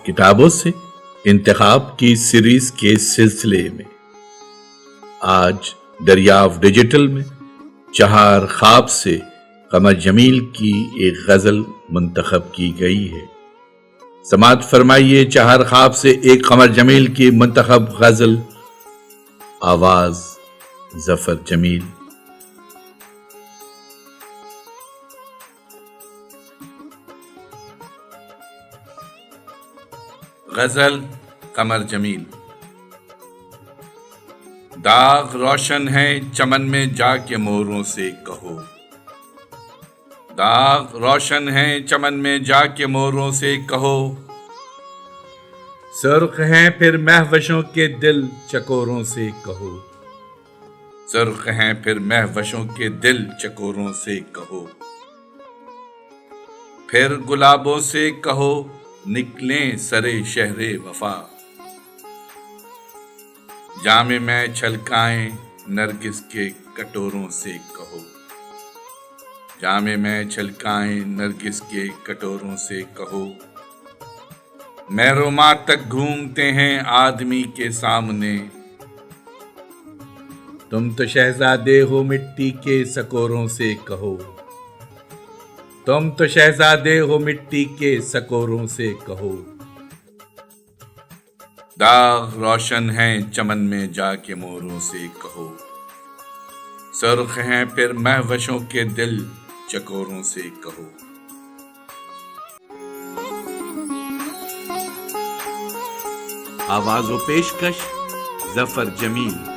کتابوں سے انتخاب کی سیریز کے سلسلے میں آج دریافت ڈیجیٹل میں چہار خواب سے قمر جمیل کی ایک غزل منتخب کی گئی ہے۔ سماعت فرمائیے چہار خواب سے ایک قمر جمیل کی منتخب غزل، آواز ظفر جمیل۔ غزل قمر جمیل۔ داغ روشن ہے چمن میں جا کے موروں سے کہو، داغ روشن ہے چمن میں جا کے موروں سے کہو، سرخ ہیں پھر مہوشوں کے دل چکوروں سے کہو، سرخ ہیں پھر مہوشوں کے دل چکوروں سے کہو، پھر گلابوں سے کہو نکلیں سرے شہر وفا، جام میں چھلکائیں نرگس کے کٹوروں سے کہو، جام میں چھلکائیں نرگس کے کٹوروں سے کہو، مہروما تک گھومتے ہیں آدمی کے سامنے، تم تو شہزادے ہو مٹی کے سکوروں سے کہو، تم تو شہزادے ہو مٹی کے سکوروں سے کہو، داغ روشن ہیں چمن میں جا کے موروں سے کہو، سرخ ہیں پھر مہوشوں کے دل چکوروں سے کہو۔ آواز و پیشکش ظفر جمیل۔